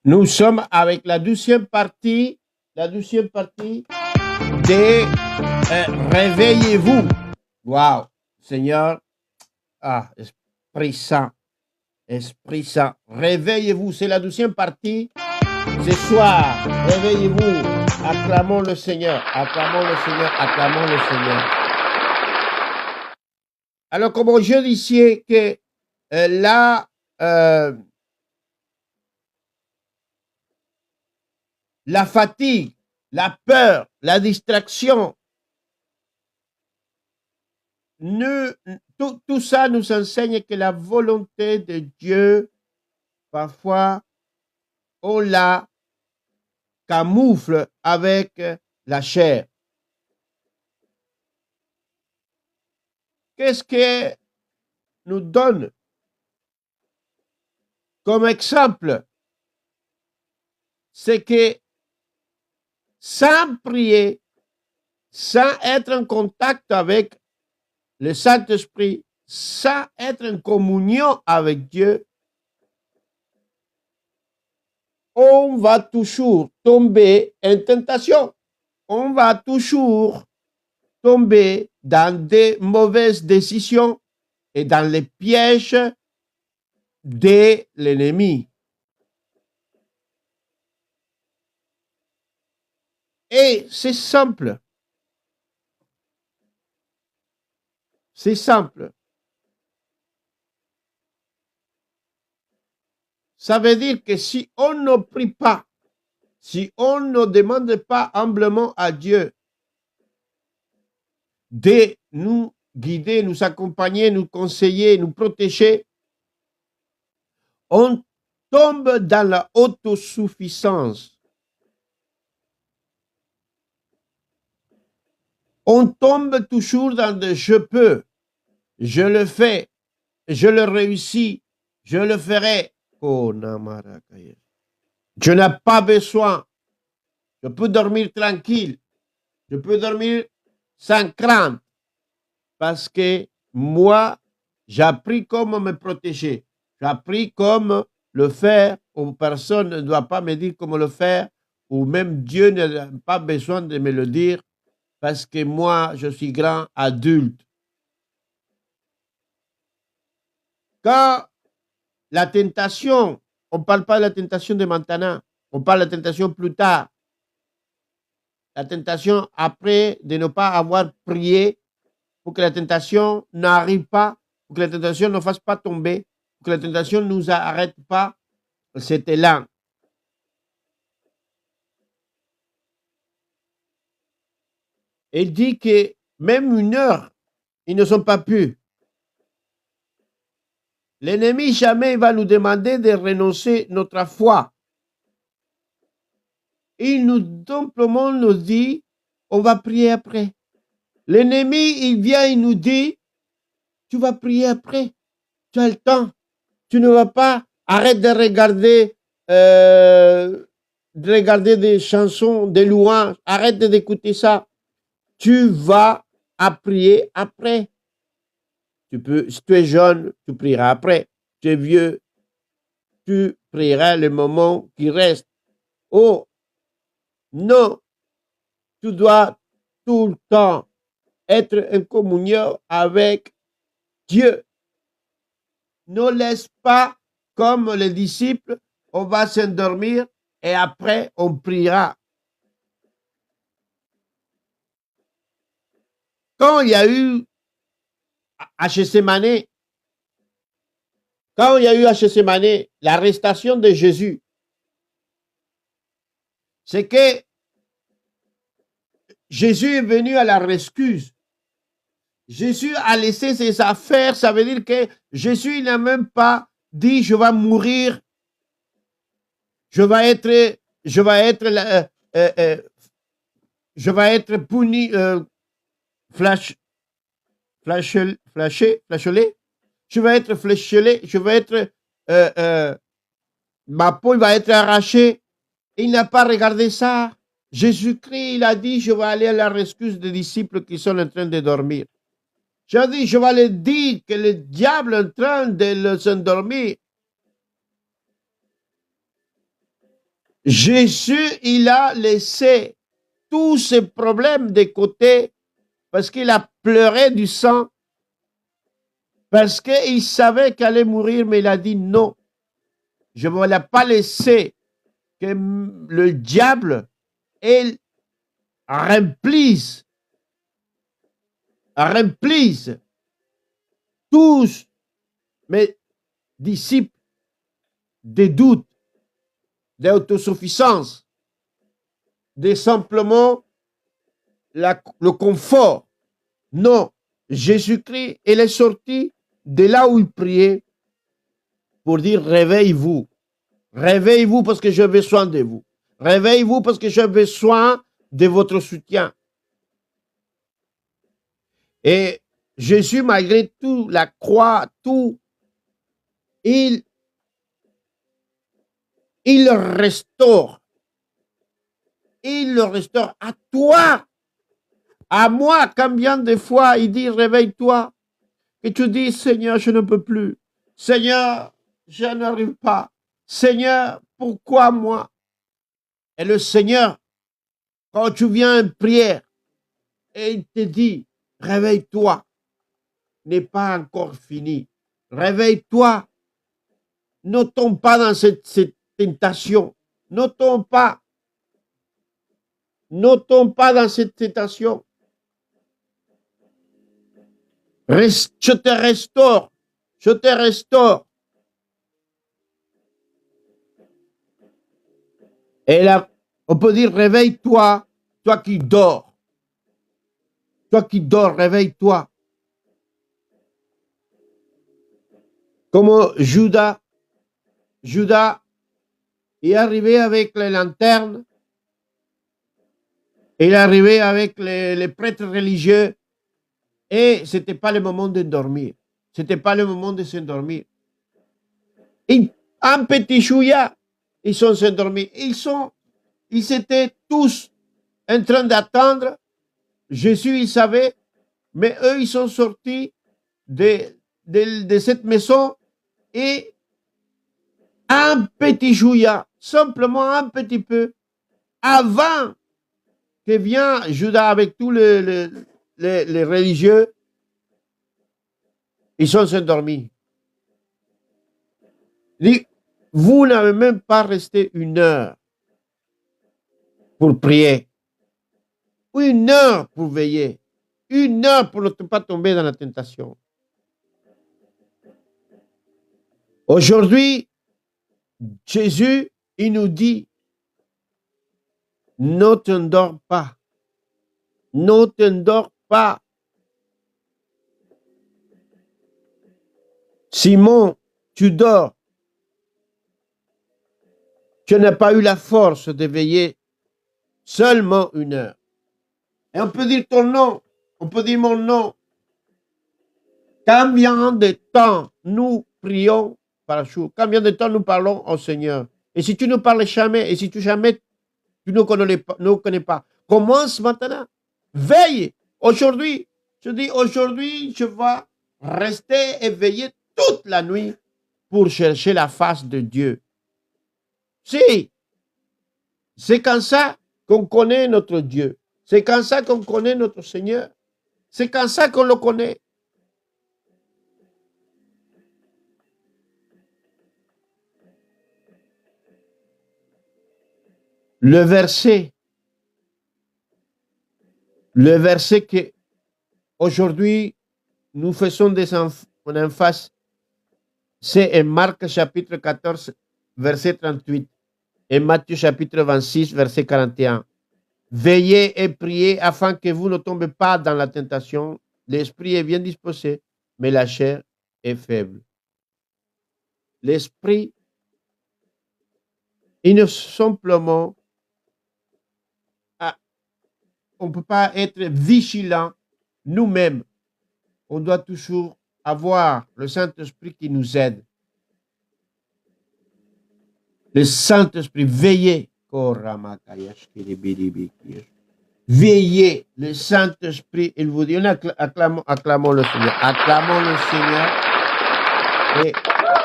Nous sommes avec la douzième partie de Réveillez-vous. Waouh, Seigneur, Esprit Saint, réveillez-vous. C'est la douzième partie. Ce soir, réveillez-vous. Acclamons le Seigneur, acclamons le Seigneur, acclamons le Seigneur. Alors, comme je disais que la fatigue, la peur, la distraction, tout ça nous enseigne que la volonté de Dieu, parfois, on la camoufle avec la chair. Qu'est-ce que nous donne comme exemple? C'est que sans prier, sans être en contact avec le Saint-Esprit, sans être en communion avec Dieu, on va toujours tomber en tentation. On va toujours tomber dans des mauvaises décisions et dans les pièges de l'ennemi. Et c'est simple. C'est simple. Ça veut dire que si on ne prie pas, si on ne demande pas humblement à Dieu de nous guider, nous accompagner, nous conseiller, nous protéger, on tombe dans la autosuffisance. On tombe toujours dans le je peux, je le fais, je le réussis, je le ferai. Oh, je n'ai pas besoin. Je peux dormir tranquille. Je peux dormir sans crainte. Parce que moi, j'ai appris comment me protéger. J'ai appris comment le faire, ou personne ne doit pas me dire comment le faire, ou même Dieu n'a pas besoin de me le dire, parce que moi, je suis grand adulte. Quand la tentation, on ne parle pas de la tentation de maintenant, on parle de la tentation plus tard. La tentation après de ne pas avoir prié pour que la tentation n'arrive pas, pour que la tentation ne fasse pas tomber, pour que la tentation ne nous arrête pas cet élan. Il dit que même une heure, ils ne sont pas pu. L'ennemi jamais va nous demander de renoncer notre foi. Il nous simplement nous dit, on va prier après. L'ennemi, il vient, il nous dit, tu vas prier après. Tu as le temps. Tu ne vas pas, arrête de regarder des chansons, des louanges. Arrête d'écouter ça. Tu vas à prier après. Si tu es jeune, tu prieras après. Tu es vieux, tu prieras le moment qui reste. Oh, non, tu dois tout le temps être en communion avec Dieu. Ne laisse pas, comme les disciples, on va s'endormir et après on priera. Quand il y a eu à Gethsémane, l'arrestation de Jésus, c'est que Jésus est venu à la rescue. Jésus a laissé ses affaires, ça veut dire que Jésus n'a même pas dit je vais mourir, je vais être puni, flashé, je vais être fléchelé, ma peau va être arrachée. Il n'a pas regardé ça. Jésus-Christ, il a dit, je vais aller à la rescue des disciples qui sont en train de dormir. J'ai dit, je vais leur dire que le diable est en train de s'endormir. Jésus, il a laissé tous ses problèmes de côté parce qu'il a pleuré du sang, parce qu'il savait qu'il allait mourir, mais il a dit non, je ne vais pas laisser que le diable remplisse tous mes disciples des doutes, d'autosuffisance, de simplement le confort. Non, Jésus-Christ, il est sorti de là où il priait pour dire réveillez-vous. Réveillez-vous parce que j'ai besoin de vous. Réveillez-vous parce que j'ai besoin de votre soutien. Et Jésus, malgré tout, la croix, tout, il le restaure. Il le restaure à toi, à moi. Combien de fois il dit réveille-toi et tu dis Seigneur, je ne peux plus. Seigneur, je n'arrive pas. Seigneur, pourquoi moi? Et le Seigneur, quand tu viens en prière et il te dit réveille-toi, n'est pas encore fini. Réveille-toi. Ne tombe pas dans cette tentation. Ne tombe pas. Ne tombe pas dans cette tentation. Je te restaure. Je te restaure. Et là, on peut dire réveille-toi, toi qui dors. Toi qui dors, réveille-toi. Comme Judas est arrivé avec les lanternes. Il est arrivé avec les prêtres religieux et ce n'était pas le moment de dormir. Ce n'était pas le moment de s'endormir. Un petit chouïa, ils sont endormis. Ils étaient tous en train d'attendre. Jésus, il savait, mais eux, ils sont sortis de cette maison et un petit chouïa, simplement un petit peu, avant que vient Judas avec tous les religieux, ils sont endormis. Il dit, vous n'avez même pas resté 1 heure pour prier, 1 heure pour veiller, 1 heure pour ne pas tomber dans la tentation. Aujourd'hui, Jésus, il nous dit, ne t'endors pas. Ne t'endors pas. Simon, tu dors. Tu n'as pas eu la force de veiller seulement 1 heure. Et on peut dire ton nom. On peut dire mon nom. Combien de temps nous prions par jour? Combien de temps nous parlons au Seigneur? Et si tu ne parles jamais, et si tu jamais tu ne connais pas, commence maintenant. Veille. Aujourd'hui, je dis aujourd'hui, je vais rester éveillé toute la nuit pour chercher la face de Dieu. Si, c'est comme ça qu'on connaît notre Dieu. C'est comme ça qu'on connaît notre Seigneur. C'est comme ça qu'on le connaît. Le verset que aujourd'hui nous faisons en emphase, c'est en Marc chapitre 14, verset 38, et Matthieu chapitre 26, verset 41. Veillez et priez afin que vous ne tombez pas dans la tentation. L'esprit est bien disposé, mais la chair est faible. L'esprit, il ne simplement, on ne peut pas être vigilant nous-mêmes. On doit toujours avoir le Saint-Esprit qui nous aide. Le Saint-Esprit, veillez. Veillez, le Saint-Esprit, il vous dit, acclamons le Seigneur. Acclamons le Seigneur et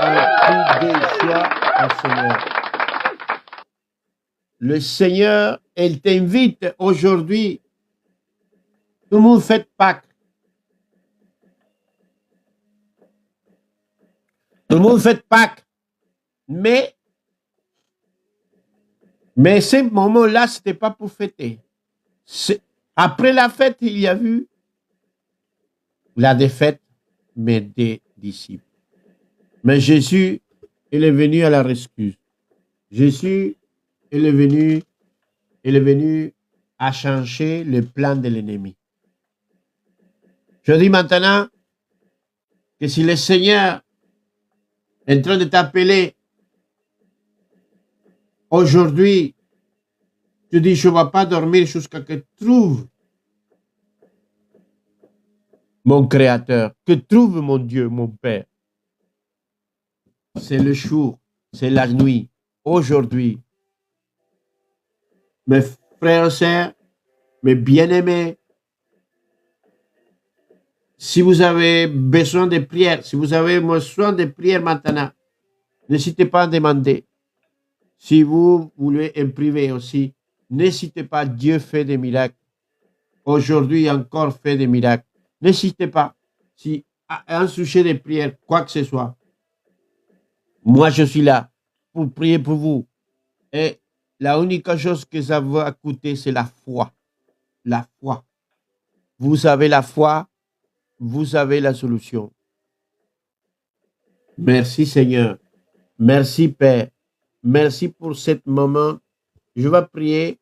un cri de joie au Seigneur. le Seigneur, il t'invite aujourd'hui. Tout le monde fait Pâques. Tout le monde fait Pâques. Mais ce moment-là, ce n'était pas pour fêter. Après la fête, il y a eu la défaite, mais des disciples. Mais Jésus, il est venu à la rescue. Jésus, il est venu à changer le plan de l'ennemi. Je dis maintenant que si le Seigneur est en train de t'appeler aujourd'hui, tu dis, je ne vais pas dormir jusqu'à que tu trouves mon Créateur, que trouve mon Dieu, mon Père. C'est le jour, c'est la nuit. Aujourd'hui, mes frères et sœurs, mes bien-aimés, si vous avez besoin de prière, si vous avez besoin de prière maintenant, n'hésitez pas à demander. Si vous voulez en privé aussi, n'hésitez pas, Dieu fait des miracles. Aujourd'hui, encore fait des miracles. N'hésitez pas. Si à un sujet de prière, quoi que ce soit, moi je suis là pour prier pour vous. Et la unique chose que ça va coûter, c'est la foi. La foi. Vous avez la foi, vous avez la solution. Merci Seigneur. Merci Père. Merci pour ce moment. Je vais prier.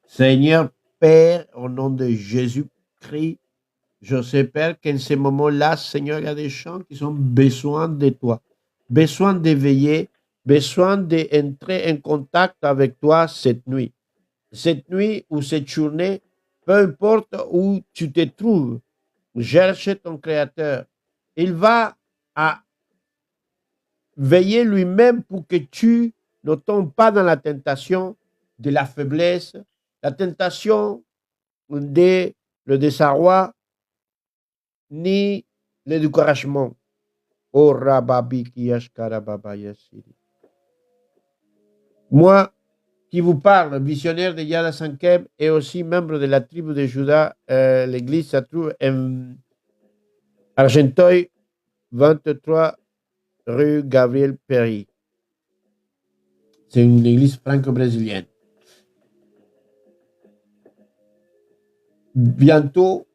Seigneur Père, au nom de Jésus-Christ, je sais, Père, qu'en ce moment-là, Seigneur, il y a des gens qui ont besoin de toi, besoin d'éveiller, besoin d'entrer en contact avec toi cette nuit. Cette nuit ou cette journée, peu importe où tu te trouves, cherche ton Créateur. Il va à veiller lui-même pour que tu ne tombes pas dans la tentation de la faiblesse, la tentation de le désarroi, ni le découragement. Oh, Rababi Kiyashkarababayasiri. Moi, qui vous parle, visionnaire de Yad 5e et aussi membre de la tribu de Juda, l'église se trouve en Argenteuil, 23 rue Gabriel Péry. C'est une église franco-brésilienne. Bientôt,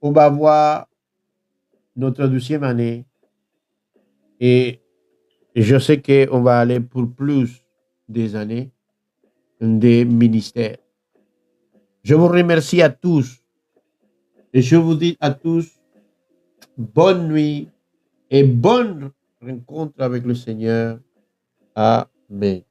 on va voir notre 12e année et je sais qu'on va aller pour plus des années des ministères. Je vous remercie à tous et je vous dis à tous bonne nuit et bonne rencontre avec le Seigneur. Amen.